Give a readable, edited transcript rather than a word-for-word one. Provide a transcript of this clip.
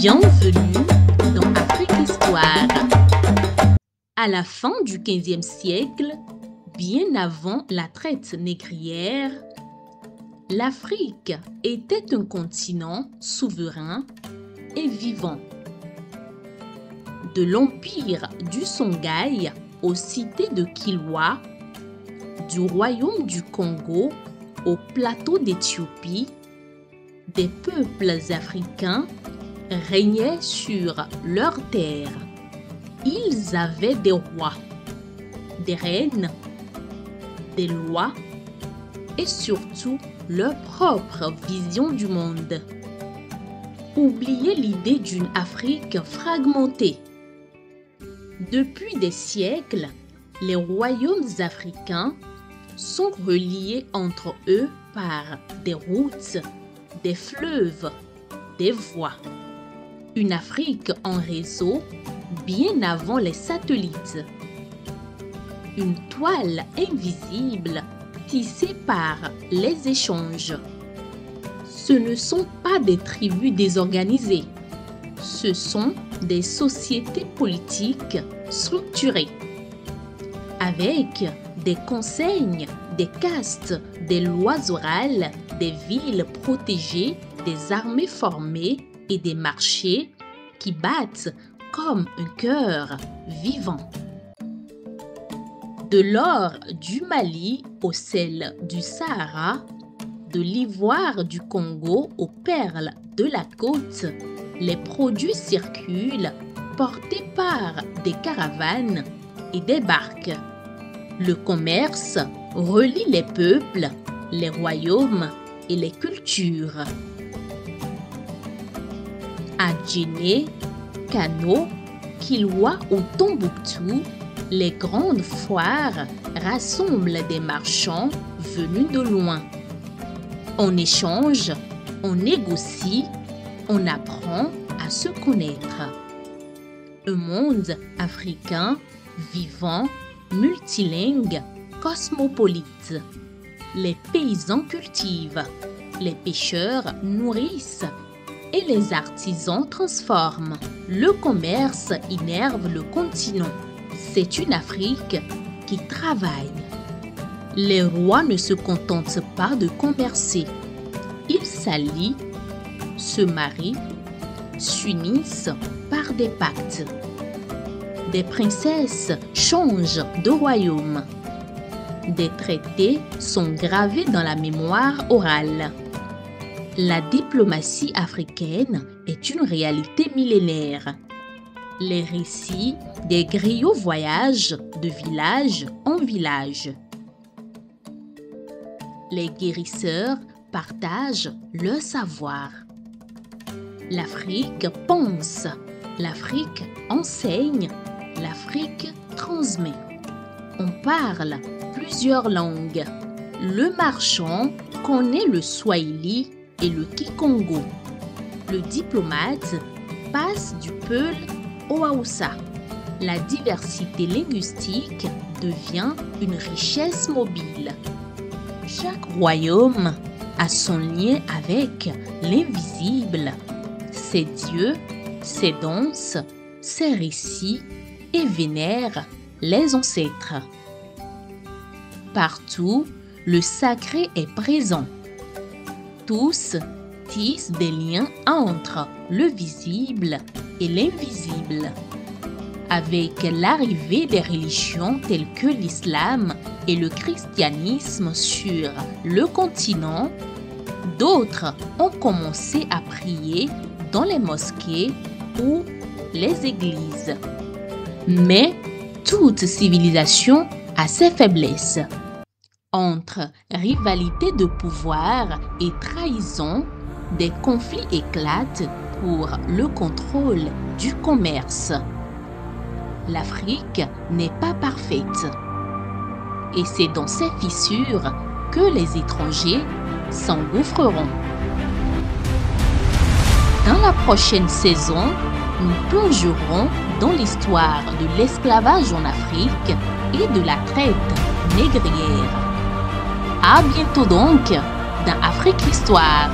Bienvenue dans Afrique Histoire. À la fin du XVe siècle, bien avant la traite négrière, l'Afrique était un continent souverain et vivant. De l'empire du Songhai aux cités de Kilwa, du royaume du Congo au plateau d'Éthiopie, des peuples africains régnaient sur leurs terres. Ils avaient des rois, des reines, des lois et surtout leur propre vision du monde. Oubliez l'idée d'une Afrique fragmentée. Depuis des siècles, les royaumes africains sont reliés entre eux par des routes, des fleuves, des voies. Une Afrique en réseau bien avant les satellites. Une toile invisible tissée par les échanges. Ce ne sont pas des tribus désorganisées. Ce sont des sociétés politiques structurées, avec des conseils, des castes, des lois orales, des villes protégées, des armées formées et des marchés qui battent comme un cœur vivant. De l'or du Mali au sel du Sahara, de l'ivoire du Congo aux perles de la côte, les produits circulent portés par des caravanes et des barques. Le commerce relie les peuples, les royaumes et les cultures. À Djenné, Kano, Kilwa ou Tombouctou, les grandes foires rassemblent des marchands venus de loin. On échange, on négocie, on apprend à se connaître. Un monde africain vivant, multilingue, cosmopolite. Les paysans cultivent, les pêcheurs nourrissent et les artisans transforment. Le commerce innerve le continent. C'est une Afrique qui travaille. Les rois ne se contentent pas de commercer. Ils s'allient, se marient, s'unissent par des pactes. Des princesses changent de royaume. Des traités sont gravés dans la mémoire orale. La diplomatie africaine est une réalité millénaire. Les récits des griots voyagent de village en village. Les guérisseurs partagent leur savoir. L'Afrique pense, l'Afrique enseigne, l'Afrique transmet. On parle plusieurs langues. Le marchand connaît le Swahili et le Kikongo. Le diplomate passe du Peul au Haoussa. La diversité linguistique devient une richesse mobile. Chaque royaume a son lien avec l'invisible, ses dieux, ses danses, ses récits et vénère les ancêtres. Partout, le sacré est présent. Tous tissent des liens entre le visible et l'invisible. Avec l'arrivée des religions telles que l'islam et le christianisme sur le continent, d'autres ont commencé à prier dans les mosquées ou les églises. Mais toute civilisation a ses faiblesses. Entre rivalité de pouvoir et trahison, des conflits éclatent pour le contrôle du commerce. L'Afrique n'est pas parfaite. Et c'est dans ces fissures que les étrangers s'engouffreront. Dans la prochaine saison, nous plongerons dans l'histoire de l'esclavage en Afrique et de la traite négrière. À bientôt donc dans Afrique Histoire.